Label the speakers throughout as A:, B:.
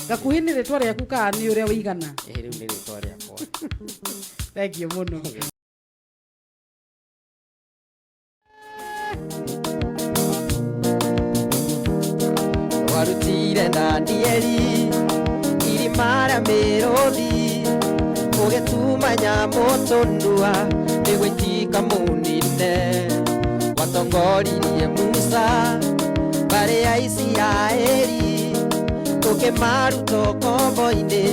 A: Gakuhi ni ritwa rĩaku ka ni uria wigana?
B: Riu ni ritwa rĩakwa.
A: Thank you muno.
B: Warutire na Danieli irima rĩa mĩrũthi ũgĩtumanya mũtũnua nĩguo itikamũnine watongoririe Musa mbare ya Isiraeli ũkĩmaruta ũkombo-inĩ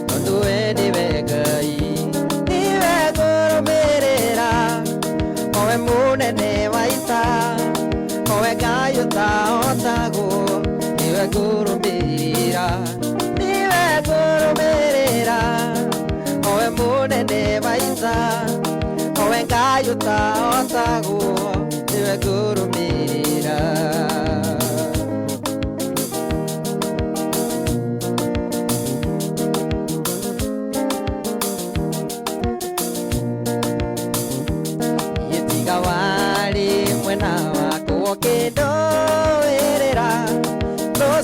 B: tondũ we nĩwe Ngai nĩwe ngũrũmĩrĩra owe mũnene wa ita owe Ngai ũtahotagwo niwe ngũrũmĩrĩra owe mũnene wa ita owe Ngai ũtahotagwo niwe ngũrũmĩrĩra. Yetiga wari mwena wako ũkĩndũĩrĩra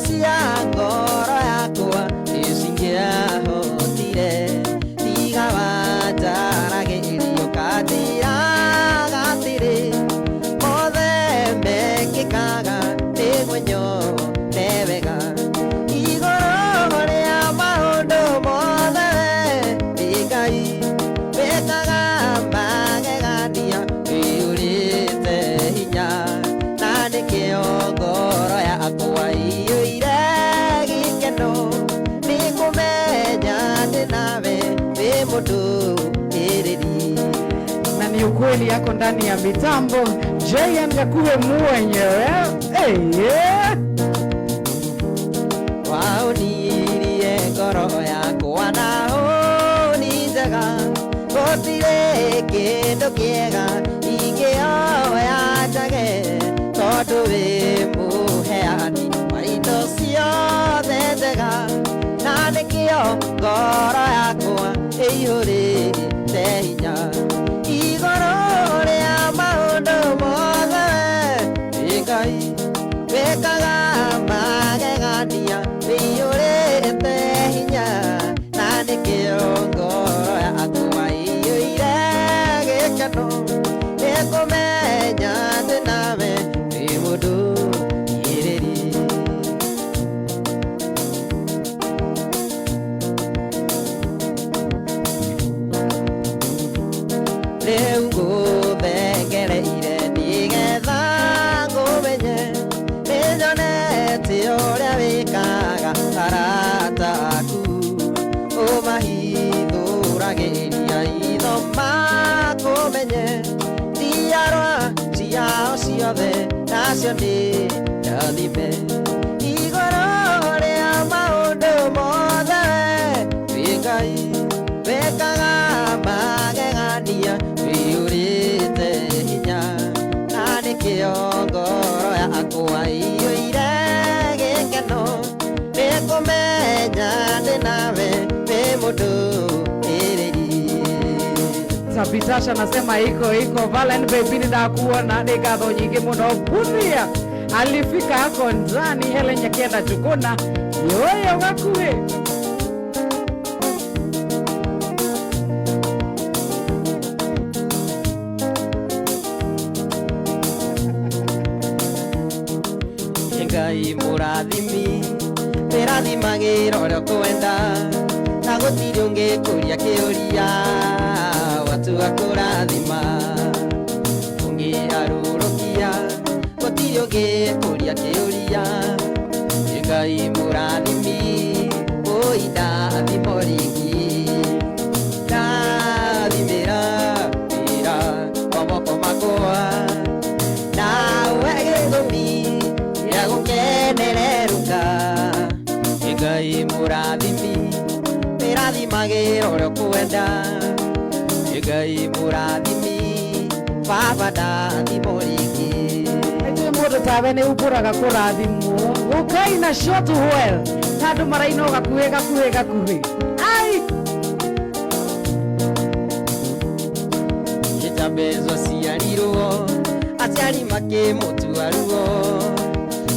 B: cia ngoro yakwa nĩcingĩahotire tiga wanjaragĩrio kanjĩraga atĩrĩ mothe mekĩkaga nĩguo nyone wega igũrũ rĩa maũndũ mothe nĩ Ngai wĩkaga magegania wĩyũrĩte hinya na nĩkĩo ngoro yakwa
A: na ni ukweli yako ndani ya mitambo. JN Gakuhe mwenyewe
B: waunirie ngoro yakwa na hũni njega gũtirĩ kĩndũ kĩega ingĩoya njage tondũ wĩ mũheani wa indo ciothe njega na nĩkĩo ngoro yakwa ĩihũrĩte hinya igũrũ rĩa maũndũ mothe nĩ Ngai wĩkaga magegania ĩihũrĩte hinya na nĩkĩo ngoro yakwa ĩiyũire gĩkeno nĩkũmenya atĩ nawe wĩ mũndũ rĩu ngũthengereire nĩgetha ngũmenye nĩnyonete ũrĩa wĩkaga arata aku ũmahithũragĩria itho makũmenye ndiarwa ciao ciothe nacio nĩ ndathime igũrũ rĩa maũndũ mothe wĩ Ngai wĩkaga magegania wĩyũrĩte hinya na nĩkĩo ngoro yakwa ĩiyũire gĩkeno nĩkũmenya ndĩ nawe wĩ mũndũ ĩrĩri.
A: Sabitasha nasema iko Valen baby ninakuona ni gatho nyingi muno Buthia alifika hako ndani Helen Nyakienda Jukuna yoyo Gakuhe
B: Ngai mũrathimi wĩrathimagĩra ũrĩa ũkwenda na gũtirĩ ũngĩkũria kĩũria watua kũrathima ũngĩharũrũkia gũtirĩ ũngĩkũria kĩũria Ngai mũrathimi ũindathimo rĩngĩ ndathimĩra wĩra wa moko makwa nawe gĩtũmi gĩa gũkenereruka Ngai mũrathimi wĩrathimagĩra ũrĩa ũkwenda Ngai mũrathimi baba ndathimo rĩngĩ
A: ĩtwe mũndũ tawe nĩ ũkũraga kũrathimwo ũkaina short well na andũ maraina Gakuhe ai
B: gĩtambezwo ciarirwo aciari makĩmũtua ruo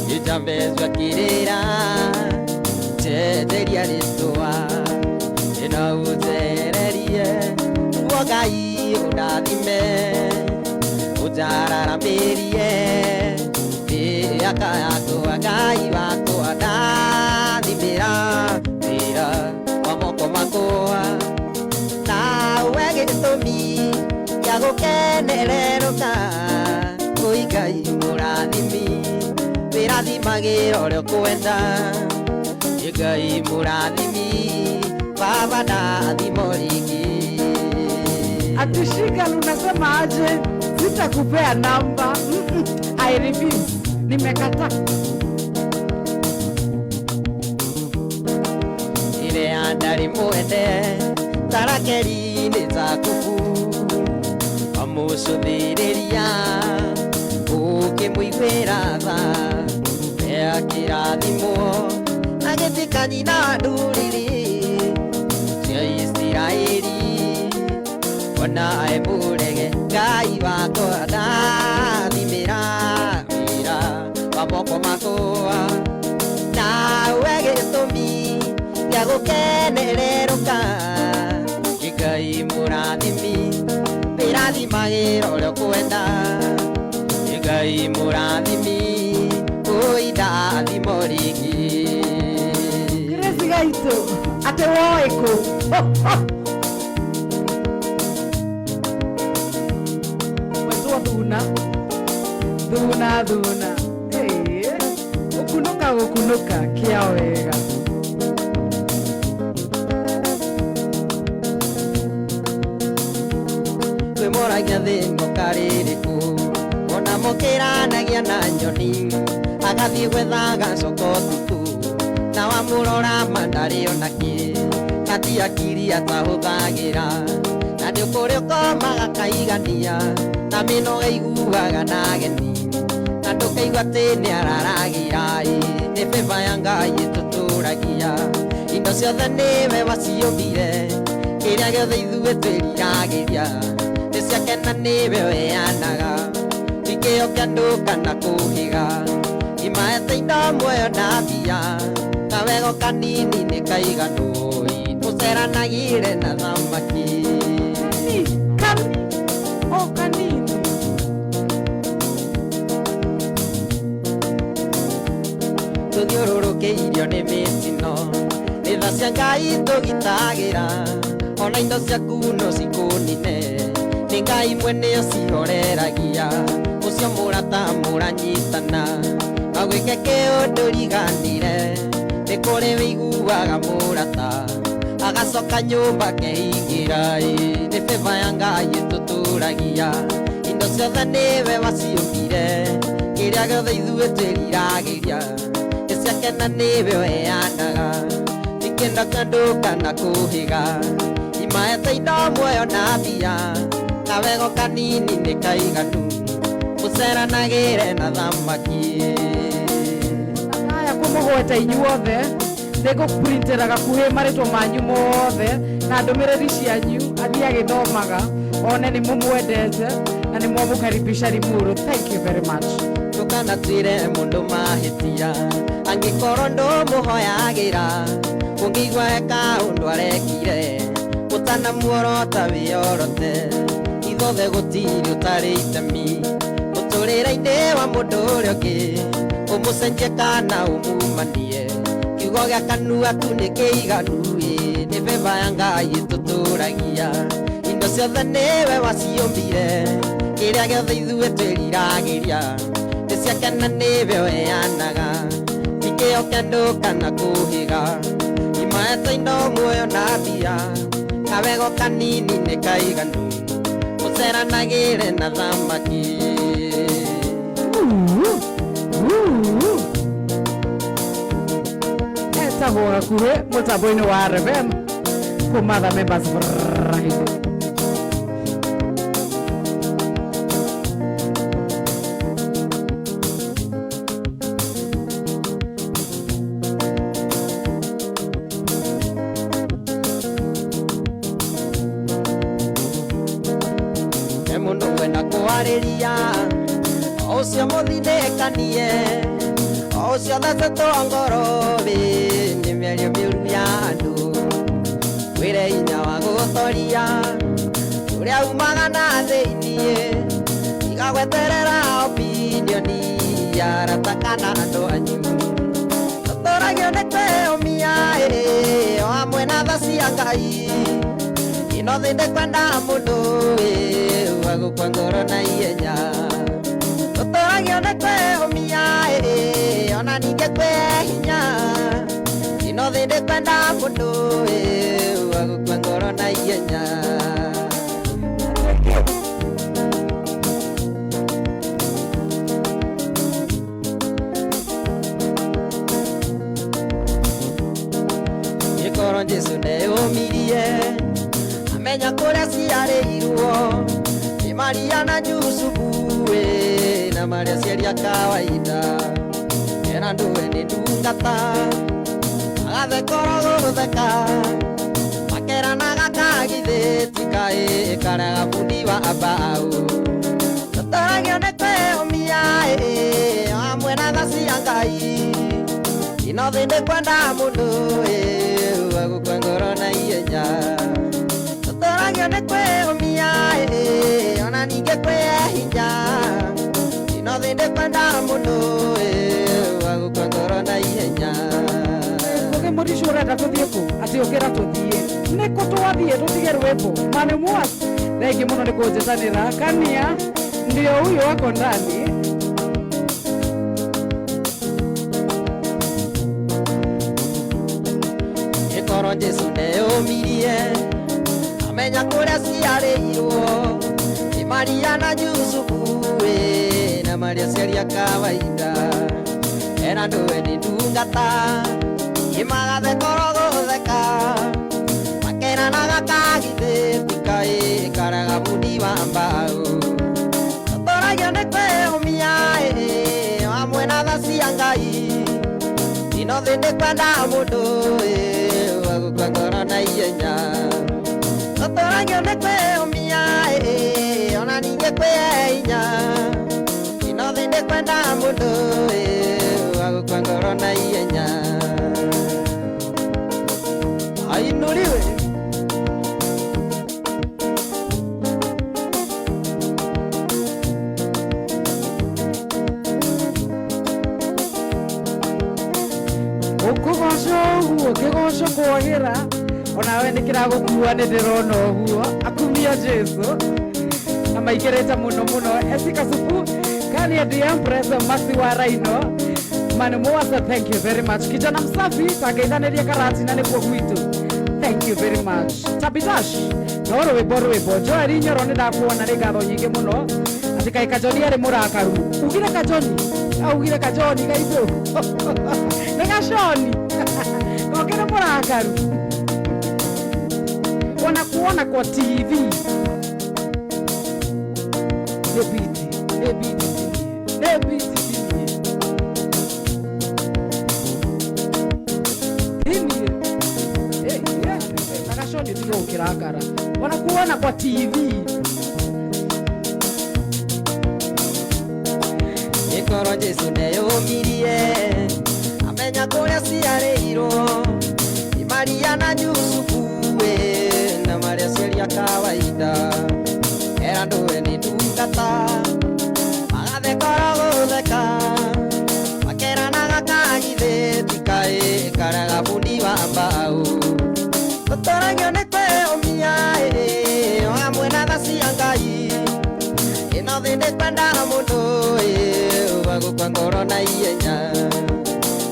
B: gĩtambezwo akĩrĩra Teria rĩtwa ĩno ũnjererie guo Ngai ũndathime ũnjararamĩrie mĩaka yakwa Ngai wakwa ndathimĩra wĩra wa moko makwa nawe gĩtũmi gĩa gũkenererũka wĩ Ngai mũrathimi wĩrathimagĩra ũrĩa ũkwenda Ngai mũrathimi baba ndathimo rĩngĩ.
A: Atishika unasema aje? Sitakupea namba. I refuse. Nimekata.
B: Ile andari muende tarakeri nĩzakubu amucũthĩrĩria ũkĩmũiguĩra tha ekĩrathimo agĩtikani na ndũrĩrĩ cia Isiraeli ona emũrege Ngai wakwa ndathimĩra wĩra wa moko makwa nawe gĩtũmi gĩa gũkenererũka Ngai mũrathimi wĩrathimagĩra ũrĩa ũkwenda Ngai mũrathimi wĩ ndathimo rĩngĩ.
A: Grace Gaito ate woĩ kũ? Wetwo thuna gũkunũka kĩa wega.
B: Twĩmoragia thĩno karĩrĩkũ ona mũkĩranagia na nyoni agathiĩ gwetha gacoka ũtukũ na wamũrora mandarĩ onakĩ gatiakiri atahũthagĩra na ndĩũkũrĩ ũkomaga kaigania na mĩnoga iguaga na ageni na ndũkaigua atĩ nĩararagĩra nĩ beba ya Ngai ĩtũtũragia indo ciothe nĩwe waciũmbire kĩrĩa gĩothe ithuĩ twĩriragĩria nĩ ciake na nĩwe weanaga kĩo kĩa andũ kana kũhĩga imaete indo muoyo na mbia kawego kanini nĩ kaiganu tũceranagĩre na thamaki
A: kanini
B: tũthiũrũrũkĩirio nĩ mĩtino nĩ tha cia Ngai tũgitagĩra ona indo ciaku no cikũnine nĩ Ngai mwene ũcihoreragia ũcio mũrata mũranyitana agwĩke kĩũndũ riganire nĩ kũrĩ wĩiguaga mũrata agacoka nyũmba keingĩra nĩ beba ya Ngai ĩtũtũragia indo ciothe nĩwe waciũmbire kĩrĩa gĩothe ithuĩ twĩriragĩria nĩ ciake na nĩwe weanaga tikĩenda kandũ kana kũhĩga imaete indo muoyo na mbia kawego kanini nĩ kaiganu mũceranagĩre na thamaki.
A: Aya kũmũgweta inyuothe nĩngũprintĩra gakuhĩ marĩtwa manyu mothe na ndũmĩrĩri cianyu athiĩ agĩthomaga one nĩ mũmwendete na nĩ mwamũkaribisha Limuru. Thank you very much.
B: Ndũkanatuĩre mũndũ mahĩtia angĩkorwo ndũmũhoyagĩra ũngĩigua eka ũndũ arekire ũtanamuorota wĩyorote ithuothe gũtirĩ ũtarĩ itemi mũtũrĩre-inĩ wa mũndũ ũrĩa ũngĩ ũmũcenjie kana ũmumanie kiugo gĩa kanua tu nĩ kĩiganu nĩ beba ya Ngai ĩtũtũragia indo ciothe nĩwe waciũmbire kĩrĩa gĩothe ithuĩ twĩriragĩria nĩ ciake na nĩwe weanaga tikĩo kĩa andũ kana kũhĩga imaete indo muoyo na mbia kawego kanini nĩ kaiganu mũceranagĩre na thamaki.
A: Etagwo gakuhĩ mũtambo-inĩ wa RFM kuma the members Friday.
B: Mũndũ kwenda kwarĩria ũcio mũthinĩkanie ciothe citwongorobi nĩ mĩario mĩũru ya andũ wĩre hinya wa gũtoria ũrĩa umaga na thĩiniĩ igagweterera opinioni ya arata kana andũ anyu tũtũragio nĩ kwĩyũmia o hamwe na tha cia Ngai ino thĩ ndĩkwenda mũndũ wa gũkua ngoro na ihenya tũtũragio nĩ kwĩyũmia ona ningĩ kwĩhinya ino thĩ ndĩkwenda mũndũ wa gũkua ngoro na ihenya. Gĩkoro Jesũ nĩyũmirie amenya kũrĩa ciarĩirwo nĩ Maria na Jusufu na Maria ciaria kawaida era ndũwe nĩ ndungata agathekoro gũtheka makeranaga kagithĩti kaĩ karega bundi wa ambao tũtũragio nĩ kwĩyũmia hamwe na tha cia Ngai ino thĩ ndĩkwenda mũndũ wa gũkua ngoro na ihenya tũtũragio nĩ kwĩyũmia ona ningĩ kwĩhinya ino thĩ ndĩkwenda mũndũ wa gũkua ngoro na ihenya.
A: Ũgĩ mũricu ũrenda tũthiĩ kũ atĩ ũkĩra tũthiĩ nĩ kũ twathiĩ tũtige rwĩmbo Mani Mwasi thengi mũno nĩ kũnjĩtanĩra kania ndio huyo wako ndani.
B: Gĩkoro Jesũ nĩyũmirie amenya kũrĩa ciarĩirwo nĩ Maria na Jusufu na Maria ciaria kawaida era ndũwe nĩ ndungata imagathekoro gũtheka makeranaga kagithĩti kaĩ karega bundi wa mbao tũtũragio nĩ kwĩyũmia hamwe na tha cia Ngai ino thĩ ndĩkwenda mũndũ wa gũkua ngoro na ihenya tũtũragio nĩ kwĩyũmia ona ningĩ kwĩhinya ino thĩ ndĩkwenda mũndũ wa gũkua ngoro na ihenya. Ainuliwe
A: ũkĩgoco kwagĩra onawe nĩ kĩragũkua nĩ ndĩrona ũguo akumia Jesũ na maikĩrĩte mũno mũno Esikasufu Kania the Empress Masi wa Raino Mani Mwasi, thank you very much. Kijana msafi tageithanĩria karatina nĩkuo gwitũ, thank you very much. Tabitash no rwĩmbo Joel Nyoro nĩ ndakuona nĩ ngatho nyingĩ mũno atĩ kaĩ Kajoni arĩ mũrakaru ugire Kajoni augire Kajoni gaitũ nĩ Gaconi nokĩrĩ mũrakaru ona kuona kwa TV nebiti Gaconi tiga ũkĩrakara ona kuona kwa TV.
B: Gĩkoro Jesũ nĩyũmirie amenya kũrĩa ciarĩirwo nĩ Maria na Jusufu na Maria ciaria kawaida era ndũwe nĩ ndungata magathekoro gũtheka makeranaga kagithĩti kaĩ karega bundi wa mbao tũtũragio nĩ kwĩyũmia hamwe na tha cia Ngai ino thĩ ndĩkwenda mũndũ wa gũkua ngoro na ihenya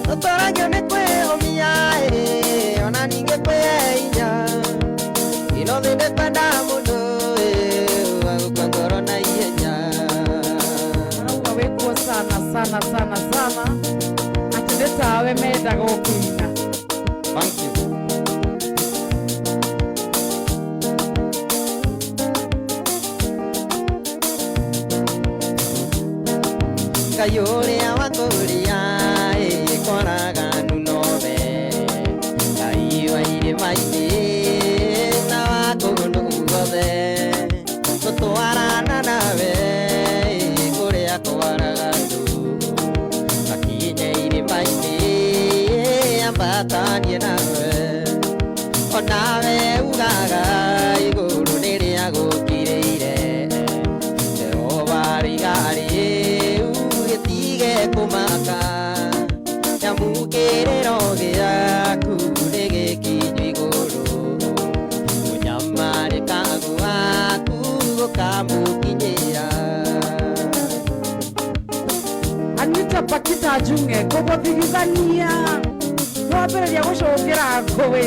B: tũtũragio nĩ kwĩyũmia ona ningĩ kwĩhinya ino thĩ ndĩkwenda mũndũ wa gũkua ngoro na ihenya.
A: Arauga wĩkuo sana atĩ nĩ tawe mendaga ũkũina.
B: Thank you. Ngai ũrĩa watũria ĩkoraga nunobe Ngai wa irĩma-inĩ na wa kũndũ guothe tũtwarana nawe kũrĩa kwaraga andũ makinye irĩma
A: kũgegania twambĩrĩria gũcũngĩra ngũĩ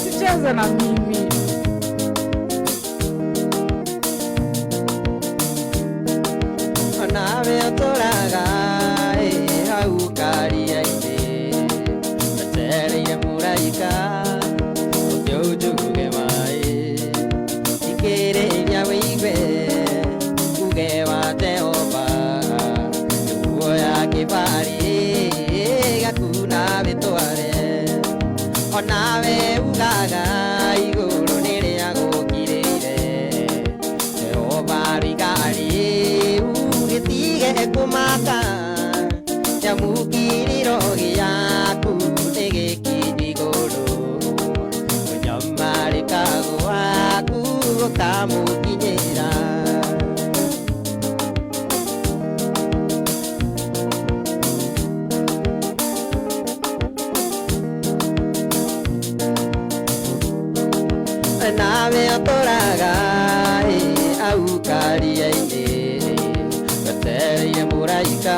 A: sicheze na mimi
B: nawe ũtũraga hau karia-inĩ wetereire mũraika ũkĩũnjuge maĩ thikĩrĩria wĩigue uge wa Jehova nĩguo ya kĩbari gaku nawe tware onawe ugaga igũrũ nĩrĩa gũkirĩire Jehova rigari ugĩtige kũmaka nyamũkirĩro gĩaku nĩgĩkinyi igũrũ ũnyamarĩkago waku gũkamũkinyĩra nawe ũtũraga hau karia-inĩ wetereire mũraika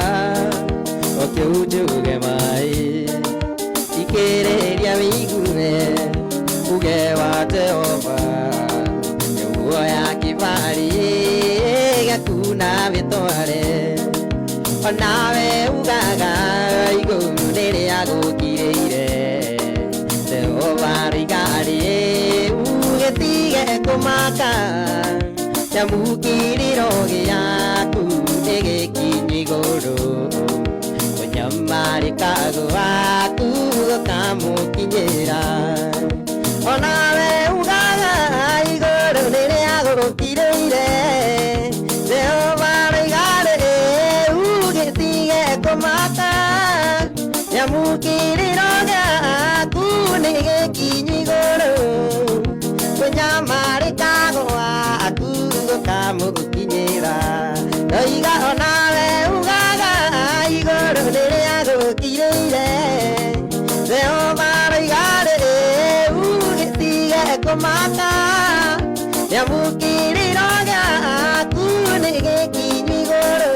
B: ũkĩũnjuge maĩ thikĩrĩria wĩigue uge wa Jehova nĩguo ya kĩbari gaku nawe tware onawe ugaga igũrũ nĩrĩa gũkirĩire Jehova rigari ugĩtige kũmaka nyamũkirĩro gĩaku nĩgĩkinyi igũrũ ũnyamarĩkago waku gũkamũkinyĩra onawe ugaga igũrũ nĩrĩa gũkirĩire Jehova rigari ugĩtige kũmaka nyamũkirĩro gĩaku nĩgĩkinyi igũrũ ũnyamarĩkago waku gũkamũkinyĩra oiga onawe ugaga igũrũ nĩrĩa gũkirĩire Jehova rigari ugĩtige kũmaka nyamũkirĩro gĩaku nĩgĩkinyi igũrũ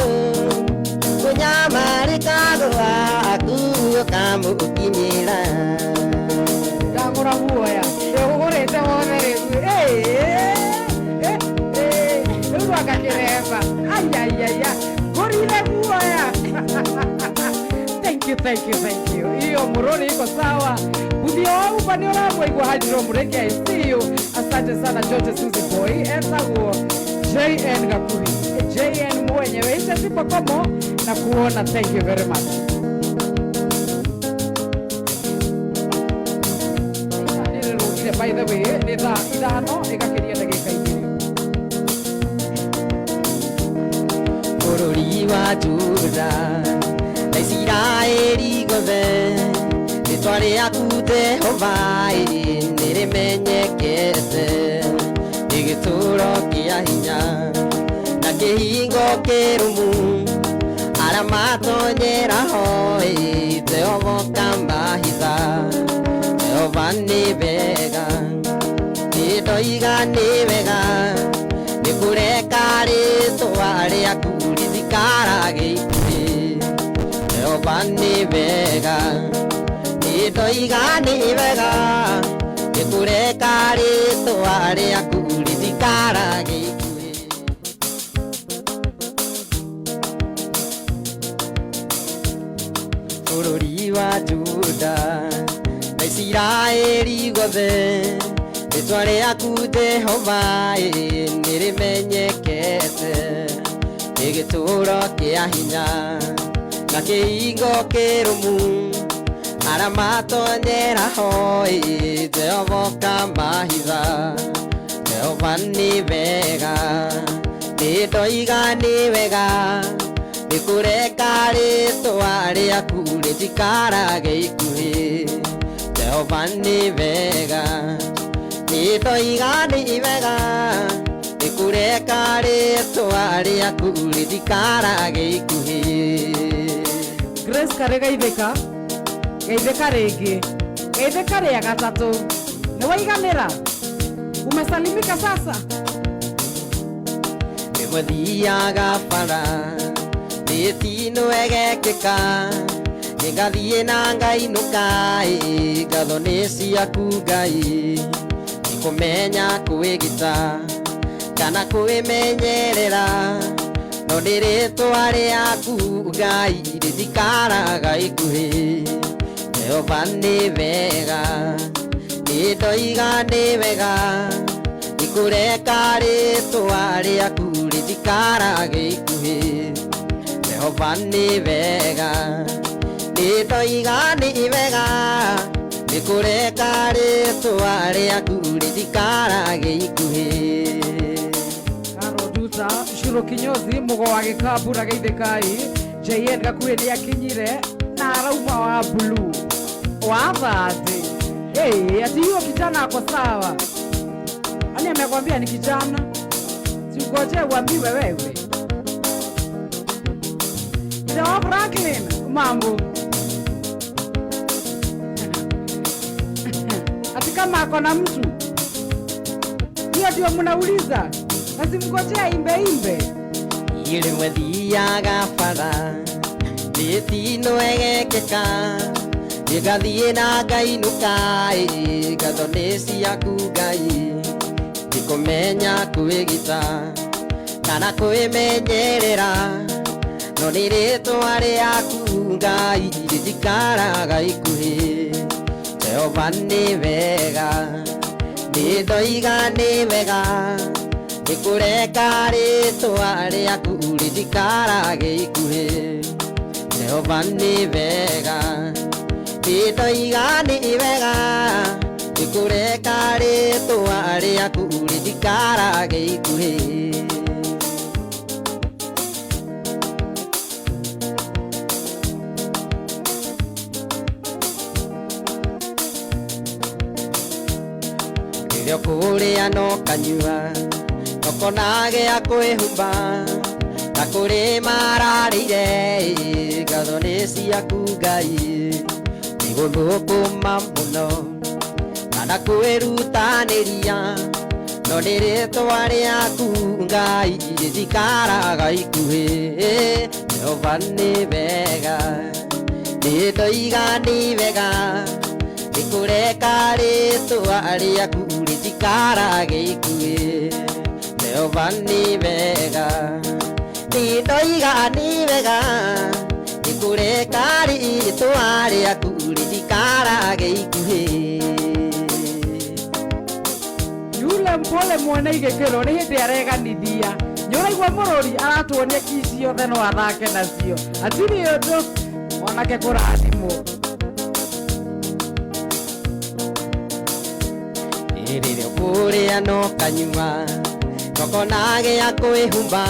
B: ũnyamarĩkago waku gũkamũkinyĩra
A: ndagũra guoya ũgũrĩte wothe rĩu rĩu rwakanyĩremba ayayaya ngũrire guoya thank you hiyo murori iko sawa buthia wa upande ũramũigua hajiro mũreke I see you asante sana George Suzy Boy etagwo JN Gakuri JN mwenyewe ica sipokomo na kuona thank you very much by the way nĩ thaa ithano ĩgakĩria ndagĩka igĩrĩ
B: bũrũri wa Juda na Isiraeli gothe rĩtwa rĩaku Jehova nĩrĩmenyekete nĩ gĩtũũro kĩa hinya na kĩhingo kĩrũmu arĩa matonyera ho Jehova ũkamahitha Jehova nĩ wega nĩndoiga nĩ wega nĩkũreka rĩtwa rĩaku rĩtikarage ikuĩ Jehova nĩ wega nĩndoiga nĩ wega nĩkũreka rĩtwa rĩaku rĩtikarage ikuĩ bũrũri wa Juda na Isiraeli gothe rĩtwa rĩaku Jehova nĩrĩmenyekete nĩ gĩtũũro kĩa hinya na kĩhingo kĩrũmu arĩa matonyera ho Jehova ũkamahitha Jehova nĩ wega nĩndoiga nĩ wega nĩkũreka rĩtwa rĩaku rĩtikarage ikuĩ Jehova nĩ wega nĩndoiga nĩ wega nĩkũreka rĩtwa rĩaku rĩtikarage ikuĩ
A: Grace Kare geithĩka rĩngĩ geithĩka rĩa gatatũ nĩwaiganĩra umesalimika sasa
B: nĩgũthiaga bara rĩtino egekĩka Ngathiĩ na ngainũka ngatho nĩ ciaku Ngai ikũmenya kwĩgita kana kwĩmenyerera no nĩ rĩtwa rĩaku Ngai rĩtikaraga ikuhĩ Jehova nĩ wega nĩndoiga nĩ wega ikũreka rĩtwa rĩaku rĩtikaraga ikuhĩ Jehova nĩ wega nĩndoiga nĩ wega ikũreka rĩtwa rĩaku rĩtikaraga ikuhĩ
A: Karoduta Shiro Kinyozi Mugo wa Gĩkambu na Geithĩkai JN Gakuĩ nĩ akinyire na arauma wa blue wa vazi ati hiyo kijana ako sawa. Ani amekwambia ni kijana? Singoje uambiwe wewe. Ida wa Franklin mambo. Ati kama ako na mtu. Hiyo ndio mnauliza. Nasimngojea imbe.
B: Ile mwethiaga bara Nĩtino egekeka Ngathiĩ na ngainũka ngatho nĩ ciaku Ngai ikũmenya kwĩgita kana kwĩmenyerera no nĩ rĩtwa rĩaku Ngai rĩtikaraga ikuhĩ Jehova nĩ wega nĩndoiga nĩ wega ikũreka rĩtwa rĩaku rĩtikaraga ikuhĩ Jehova nĩ wega nĩndoiga nĩ wega ikũreka rĩtwa rĩaku rĩtikaraga ikuhĩ rĩrĩa kũrĩa no kanyua Nokonage ya kwĩhumba na kũrĩ mararĩire ngatho nĩ ciaku Ngai igũthũkũma mũno kana kwĩrutanĩria no nĩ rĩtwa rĩaku Ngai rĩtikaraga ikuhĩ Jehova nĩ wega nĩndoiga nĩ wega ikũreka rĩtwa rĩaku rĩtikaraga ikuhĩ Jehova nĩ wega nĩndoiga nĩ wega ikũreka rĩtwa rĩaku rĩtikaraga ikuhĩ
A: Yule mpole mwene igĩkĩro nĩ hĩndĩ areganithia nĩũraigua mũrũri aratuonia kici ciothe no athake nacio atirĩ ũndũ mwanake kũrathimwo
B: rĩrĩa kũrĩa no kanyua Nokonage ya kwĩhumba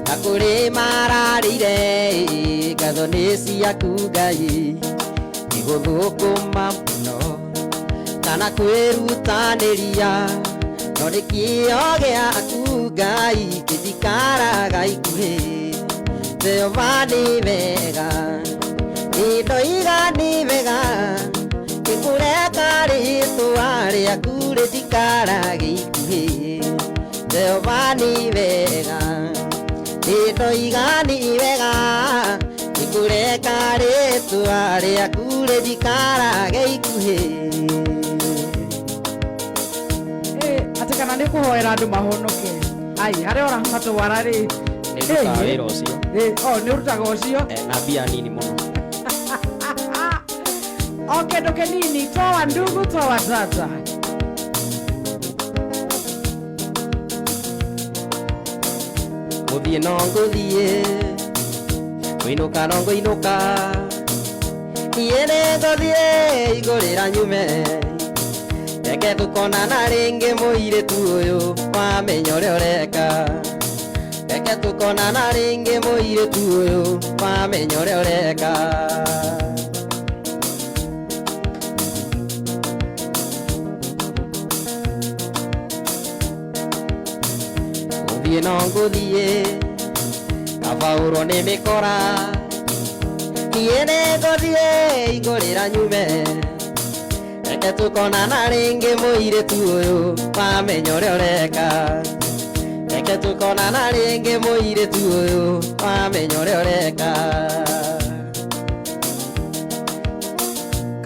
B: na kũrĩ mararĩire ngatho nĩ ciaku Ngai igũthũkũma mũno kana kwĩrutanĩria no nĩ kĩo gĩaku Ngai gĩtikaraga ikuhĩ Jehova nĩ wega nĩndoiga nĩ wega ikũreka rĩtwa rĩaku rĩtikaraga ikuhĩ Jehova nĩ wega nĩndoiga nĩ wega ikũreka rĩtwa rĩaku rĩtikaraga ikuhĩ
A: ati kana nĩ kũhoera andũ mahonoke ai harĩa ũrahatwara rĩ
B: nĩrutaga wĩra ũcio
A: nĩ ũrutaga ũcio
B: na mbia nini mũno
A: kĩndũ kĩnini toa ndugu toa tata
B: gũthiĩ no ngũthiĩ kũinũka no ngũinũka niĩ nĩ ngũthiĩ igũrĩra nyume reke tũkonana rĩngĩ mũirĩtu ũyũ wamenya ũrĩa ũreka reke tũkonana rĩngĩ mũirĩtu ũyũ wamenya ũrĩa ũreka gũthiĩ no ngũthiĩ kabaũrwo nĩ mĩkora niĩ nĩ ngũthiĩ igũrĩra nyume reke tũkonana rĩngĩ mũirĩtu ũyũ wamenya ũrĩa ũreka reke tũkonana rĩngĩ mũirĩtu ũyũ wamenya ũrĩa ũreka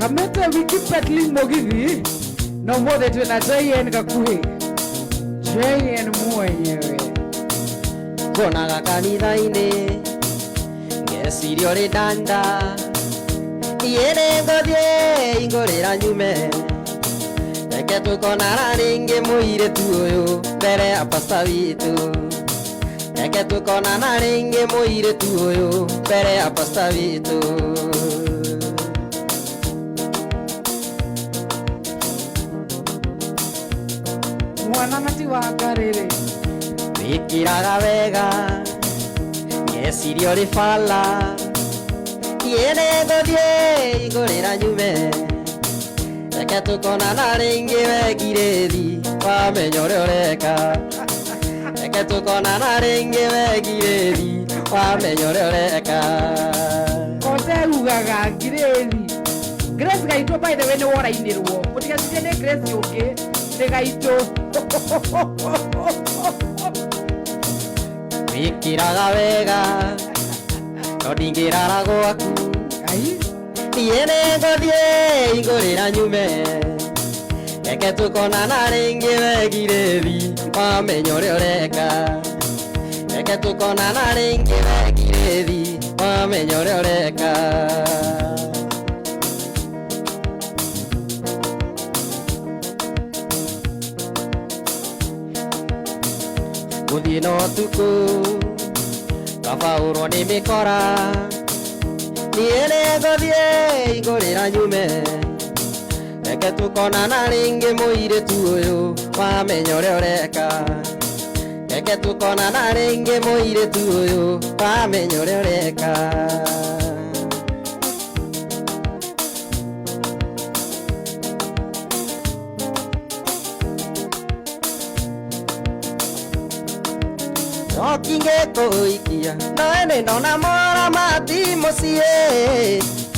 A: Kamete wiki petling mogithi. No mwode tuena JN Gakuhi. JN mwenyewe.
B: Konaga kanitha-inĩ ngeciria ũrĩ ndanda iene ngũthiĩ ingũrĩra nyume reke tũkonana rĩngĩ mũirĩtu ũyũ mbere ya pastor witũ reke tũkonana rĩngĩ mũirĩtu ũyũ mbere ya pastor witũ
A: Mwana nati wa karĩrĩ
B: wĩkĩraga wega ngeciria ũrĩ bala iene ngũthiĩ ingũrĩra nyume reke tũkonana rĩngĩ we ngirĩthi wamenya ũrĩa ũreka reke tũkonana rĩngĩ we ngirĩthi wamenya ũrĩa ũreka
A: Koterugaga ngirĩthi Grace gaitũ by the way nĩ worainĩrwo mũtigacirie nĩ Grace ũngĩ nĩ gaitũ
B: wĩkĩraga wega no ndingĩrara gwaku niĩ nĩ ngũthiĩ ingũrĩra nyume reke tũkonana rĩngĩ we ngirĩthi wamenya ũrĩa ũreka reke tũkonana rĩngĩ we ngirĩthi wamenya ũrĩa ũreka gũthiĩ na ũtukũ ngabaũrwo nĩ mĩkora niĩ nĩ ngũthiĩ ingũrĩra nyume reke tũkonana rĩngĩ mũirĩtu ũyũ wamenya ũrĩa ũreka reke tũkonana rĩngĩ mũirĩtu ũyũ wamenya ũrĩa ũreka Okingĩkũikia nowe nĩ ndona moramati mũciĩ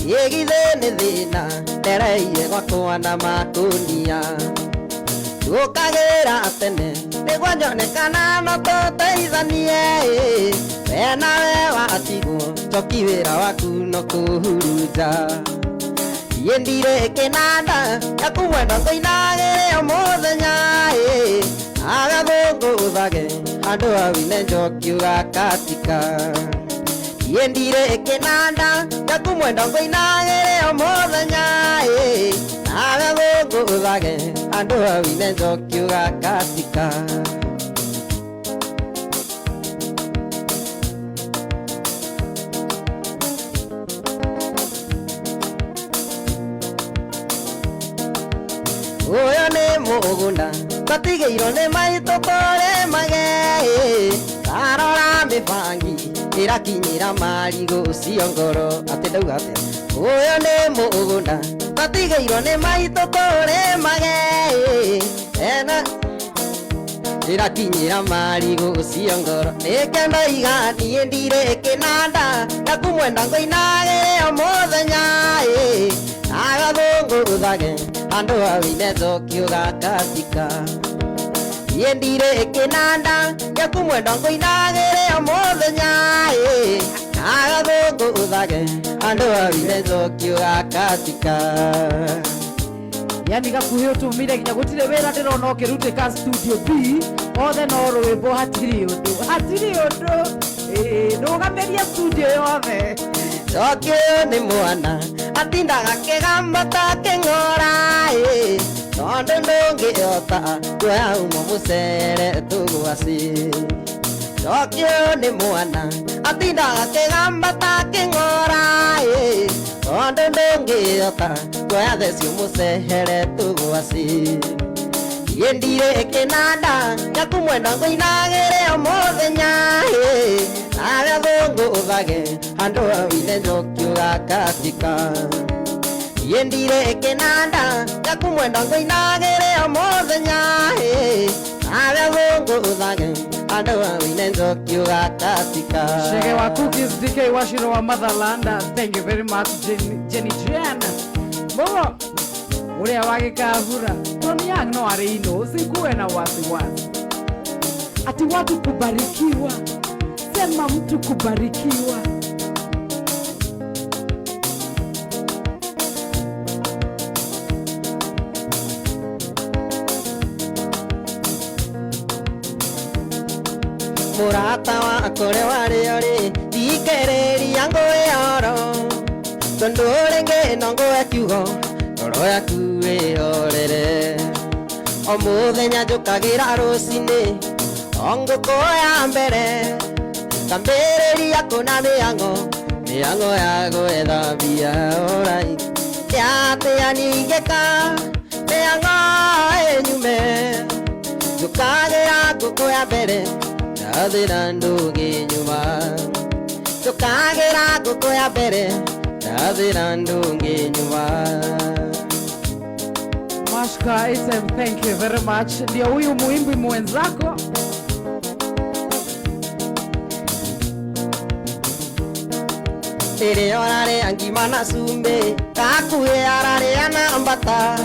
B: gĩgithĩ nĩ thĩna ndereire gwakwa na makũnia gũkagĩra tene nĩguo nyonekana no tũteithanie we nawe watigwo njoki wĩra waku no kũhurunja niĩ ndirĩ kĩnanda gĩaku mwenda ngũinagĩre o mũthenya agathũngũthage andũ awine njoki ũgakatika niĩ ndirĩ kĩnanda gĩaku mwenda ngũinagĩre o mũthenya agathũngũthage andũ awine njoki ũgakatika ũyũ nĩ mũgũnda twatigĩirwo nĩ maitũ tũrĩmage tarora mĩbangi ĩrakinyĩra marigũ cio ngoro atĩ ndauga atĩ ũyũ nĩ mũgũnda twatigĩirwo nĩ maitũ tũrĩmage ĩrakinyĩra marigũ cio ngoro nĩkendoiga niĩ ndirĩ kĩnanda gĩaku mwenda ngũinagĩre o mũthenya agathũngũthage andũ awine njoki ũgakatika niĩ ndirĩ kĩnanda gĩaku mwenda ngũinagĩre o mũthenya agathũngũthage andũ awine njoki ũgakatika
A: Yani Gakuhi ũtũmire nginya gũtirĩ wĩra ndĩrona ũkĩrutĩka studio B othe no rwĩmbo hatirĩ ũndũ rũgamĩria studio yothe
B: njoki ũyũ nĩ mwana atindaga kĩgambata kĩng'ora tondũ ndũngĩhota kuoya umo mũcere tũgwaci njoki ũyũ nĩ mwana atindaga kĩgambata kĩng'ora tondũ ndũngĩhota kuoya thecio mũcere tũgwaci niĩ ndirĩ kĩnanda gĩaku mwenda ngũinagĩre o mũthenya agathũngũthage andũ awine njoki ũgakatika niĩ ndirĩ kĩnanda gĩaku mwenda ngũinagĩre o mũthenya agathũngũthage andũ awine njoki ũgakatika
A: Shege wa Cookies DK Washiro wa Motherland. Thank you very much Jenny Jen Bobo Urea wagĩkahura Tony Young no arĩ ino usikuwe na wasiwasi ati watu kubarikiwa sema mtu kubarikiwa
B: murata wakwa ũrĩa warĩ ũrĩ thikĩrĩria ngwĩyoro tondũ rĩngĩ no ngũhe kiugo ngoro yaku wĩhorere o mũthenya njũkagĩra rũcinĩ o ngũkũ ya mbere ngambĩrĩria kũna mĩhang'o ya gwĩthambia alright atĩa ningĩka mĩhang'o ĩnyume njũkagĩra ngũkũ ya mbere ndathĩ na ndũngĩnyuma njũkagĩra ngũkũ ya mbere ndathĩ na ndũngĩnyuma.
A: Mashka Isem, thank you very much. Ndio huyu muimbi mwenzako.
B: Tere orare angima na sumbe kakuhe arare na mbata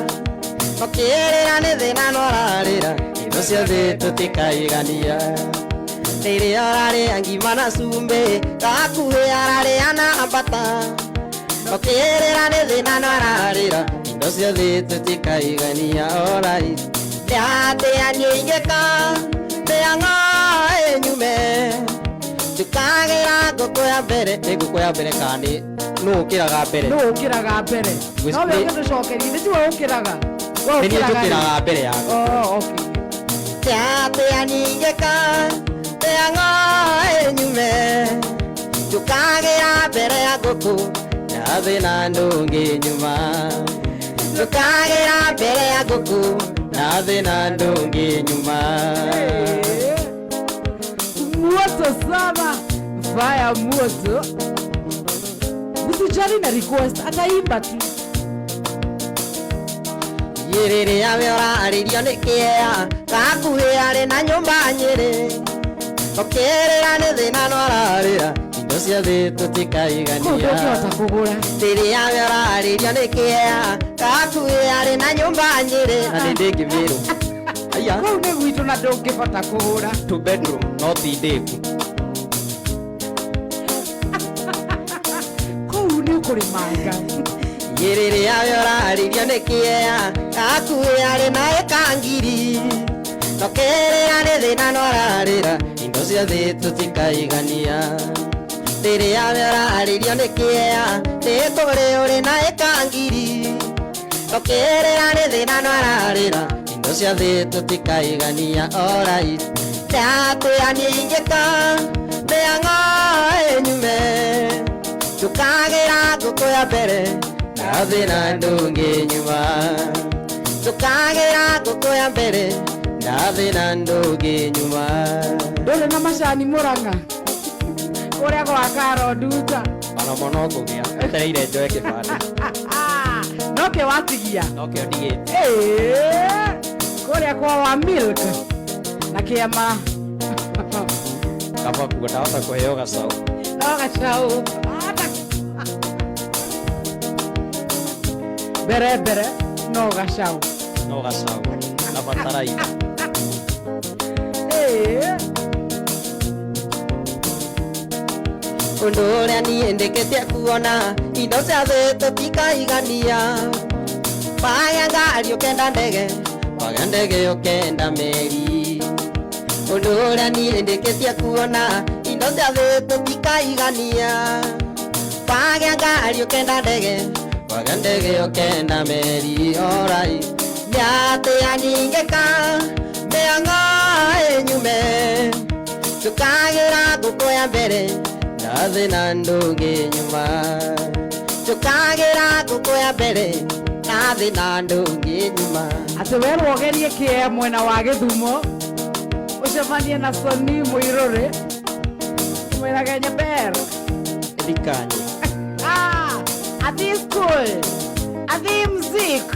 B: okirira ne thina norarira indo ciothe tutikaigania. Tere orare angima na sumbe kakuhe arare na mbata okirira ne thina norarira indo ciothe tutikaigania. Alright ndate anyingeka mĩhang'o ĩnyume njũkagĩra ngũkũ ya mbere nĩ ngũkũ ya mbere kandi nũ ũkĩraga mbere
A: no we ũgĩtũcokeria nĩ tiwe ũkĩraga
B: nĩ niĩ njũkĩraga mbere ya ndate anyingeka mĩhang'o ĩnyume njũkagĩra mbere ya ngũkũ ndathĩ na ndũngĩnyuma njũkagĩra mbere ya ngũkũ ndathĩ na ndũngĩnyuma.
A: Moto sana, fire moto. Usijali na request, ataimba tu.
B: Yerere ya ũrarĩrio nĩ kĩea gakuhĩ arĩ na nyũmba Nyĩrĩ ũkĩrĩra nĩ thĩna no ararĩra indo ciothe tũtikaigania. Rĩrĩa ũrarĩrio nĩ kĩea gakuhĩ arĩ na nyũmba Nyĩrĩ na nĩ ndĩngĩmĩrwo
A: kũu nĩ gwitũ na ndũngĩbota kũgũra
B: 2 bedroom no ti ndĩku
A: kũu nĩ ũkũrĩmanga.
B: Rĩrĩa ũrarĩrio nĩ kĩea gakuhĩ arĩ na ĩka ngiri ũkĩrĩra nĩ thĩna no ararĩra indo ciothe tũtikaigania. Rĩrĩa ũrarĩrio nĩ kĩea nĩ kũrĩ ũrĩ na ĩka ngiri ũkĩrĩra nĩ thĩna no ararĩra indo ciothe tũtikaigania. Alright ndate anyingĩka mĩhang'o ĩnyume njũkagĩra ngũkũ ya mbere ndathĩ na ndũngĩnyuma njũkagĩra ngũkũ ya mbere ndathĩ na ndũngĩnyuma.
A: Ndũrĩ na macani Mũrang'a kũrĩa gwa Karo Nduta
B: onamo no ngũgĩa etereire njoe kĩbandĩ
A: noke watigia
B: nokĩo ndigĩte
A: kũrĩa kwa wa Milk na kĩama
B: kaba kuo ndahota kũheo gacaũ
A: gacaũ mbere no gacaũ na bataraitha. Ũndũ ũrĩa niĩ ndĩkĩtie kuona indo ciothe tũtikaigania. Wagĩa ngari ũkenda ndege wagĩa ndege ũkenda meri. Ũndũ ũrĩa niĩ ndĩkĩtie kuona indo ciothe tũtikaigania. Wagĩa ngari ũkenda ndege wagĩa ndege ũkenda meri. Alright ndate anyingĩka mĩhang'o ĩnyume njũkagĩra ngũkũ ya mbere ndathĩ na ndũngĩnyuma njũkagĩra ngũkũ ya mbere ndathĩ na ndũngĩnyuma. Atĩ werwo ũgerie kĩea mwena wa Gĩthumo ũcemanie na Soni Mũirũrĩ ũmwĩrage Nyaber
B: ndikanye
A: athi school athi music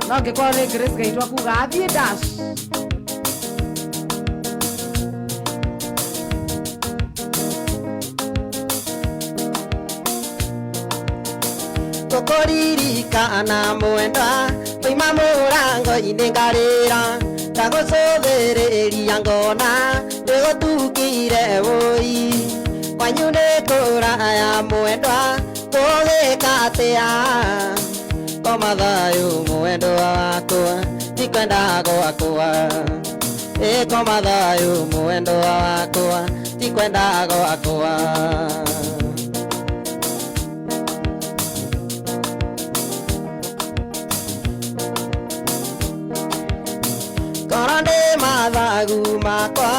A: no ngĩkorwo nĩ Grace Gaitũ akuga athiĩ dash.
B: Tũkũririkana mwendwa oima mũrango-inĩ ngarĩra ndagũcũthĩrĩria ngona ndĩgũtukire wũi kwanyu nĩ kũraya mwendwa kũgĩka atĩa koma thayũ mwendwa wakwa ndikwenda gwakwa koma thayu mwendo wakwa tikwenda gwakwa korande mathagu makwa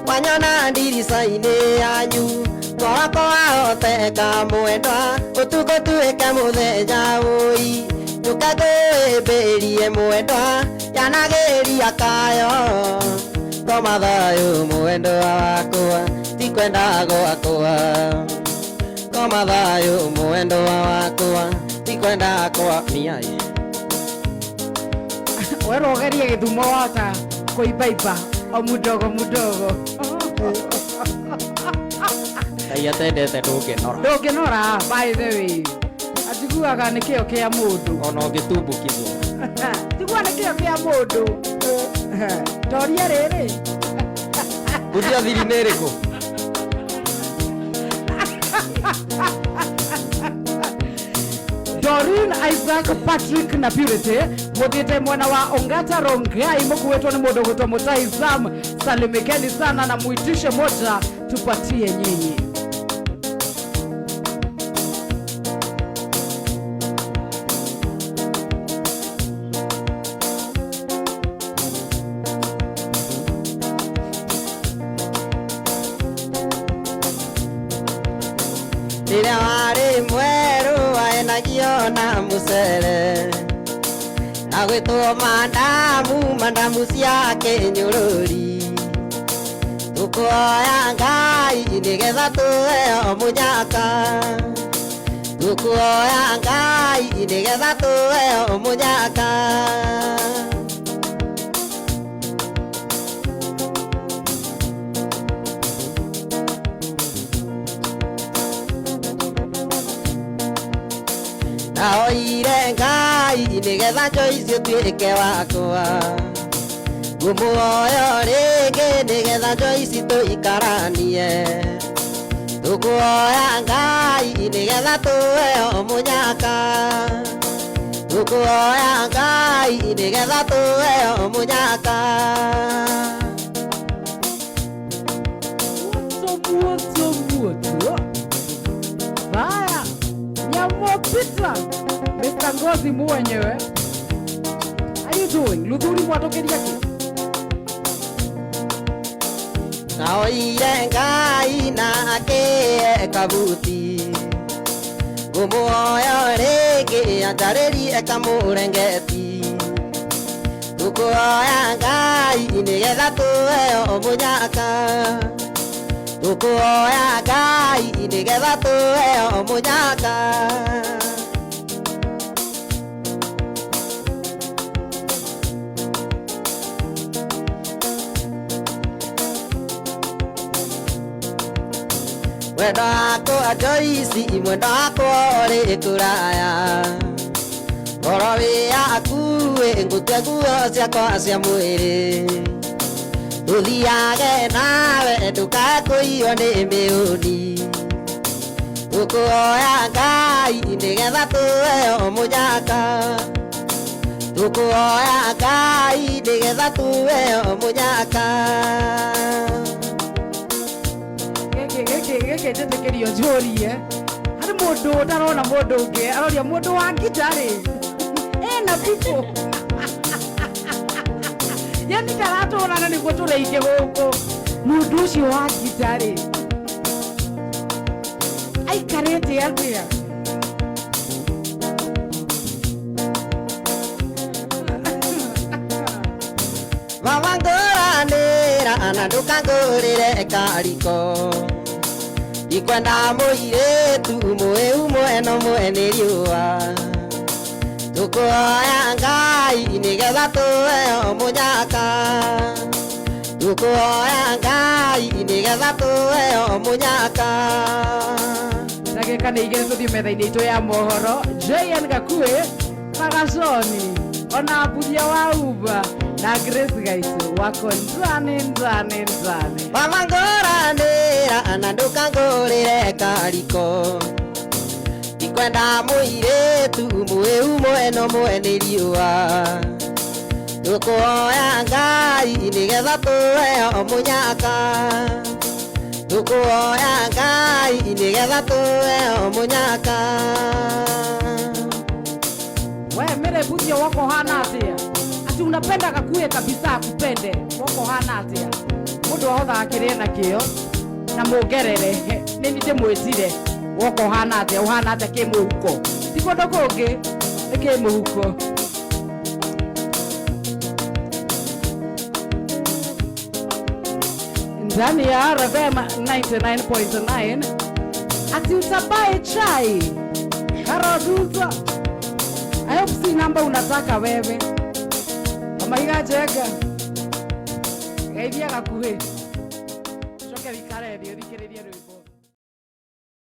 B: wanyona ndirica-inĩ yanyu ngoroko oteka mwendwa utuko tuweke muthenya ui nyuka ngwĩmbĩrie mwendwa yanagĩria kayo koma thayu mwendwa wakwa tikwenda gwakwa koma thayu mwendwa wakwa tikwenda kwa miai
A: werogerie gĩthumo wota kũimbaiba o mudogo
B: Ngai atendete ndũngĩnora
A: by the way atiguaga nĩ kĩo kĩa mũndũ
B: ona ũngĩtumbũkithia
A: tiguaga nĩ kĩo kĩa mũndũ toria rĩrĩ
B: utia thiri nĩ ĩrĩkũ
A: Doreen Isaac Patrick na Purity muthiite mwena wa Ongata Rongai mukuwetwo ni mundu gwitwo Mutai Sam. Salimikeni sana na muitishe moja tupatie nyinyi.
B: Rĩrĩa warĩ mwerũ waenagio na mũcere agwĩtwo mandamu cia kĩnyũrũri tũkuoya Ngai nĩgetha tũheo mũnyaka tũkuoya Ngai nĩgetha tũheo mũnyaka oire Ngai nĩgetha Joyce ũtuĩke wakwa ngũmuoyo rĩngĩ nĩgetha Joyce tũikaranie tũkuoya Ngai nĩgetha tũheo mũnyaka tũkuoya Ngai nĩgetha tũheo mũnyaka
A: Muoto Vaya Nyamopita Mr. Ngozi mwenyewe. How you doing? Luthuri mwatokeria ki?
B: Naoire Ngai na ake kabuti ngũmuoyo rĩngĩ anjarĩrie kamũrengeti tũkuoya Ngai nĩgetha tũheo mũnyaka tũkuoya Ngai nĩgetha tũheo mũnyaka mwendo wakwa Joyce mwendo wakwa ũrĩ kũraya ngoro wĩyakuĩ ngũtue nguo ciakwa cia mwĩrĩ tũthiage nawe ndũkae kũiywo nĩ mĩũni tũkuoya Ngai nĩgetha tũheo mũnyaka tũkuoya Ngai nĩgetha tũheo mũnyaka
A: gĩkĩ njĩtĩkĩrio njũrie harĩ mũndũ ũtarona mũndũ ũngĩ aroria mũndũ wa ngitarĩ ena pipo yani taratũrana nĩguo tũrĩike gũkũ mũndũ ũcio wa ngitarĩ aikarĩte atĩa
B: mama ngũranĩra na ndũkangũrĩre kariko ikwenda mũirĩtu mũĩu mwena ũmwe nĩ riũa tũkuoya Ngai nĩgetha tũheo mũnyaka tũkuoya Ngai nĩgetha tũheo mũnyaka
A: ndagĩka nĩ igĩrĩ tũthiĩ metha-inĩ itũ ya mohoro. JN Gakuĩ Magaconi ona Mbuthia wa Uba na Grace Gaitu wako nzane
B: mama ngũranĩra na ndũkangũrĩre kariko ikwenda mũirĩtu mũĩu mwena ũmwe nĩ riũa tukuoya Ngai nigetha tuheo munyaka tukuoya Ngai nigetha tuheo munyaka.
A: We mere butia wako hana atia ati unapenda kakue kabisa akupende wako hana atia mundu ahotha akiria na kio na mugerere nini ndimwitire wako hana atia uhana atia kimuhuko tiko ndokungi ni kimuhuko. Ndani ya RFM 99.9 ati utabae chai karoduza ayo si namba unataka wewe mama igajega gaithia gakuhi coke thikare thikiriria rwimbo.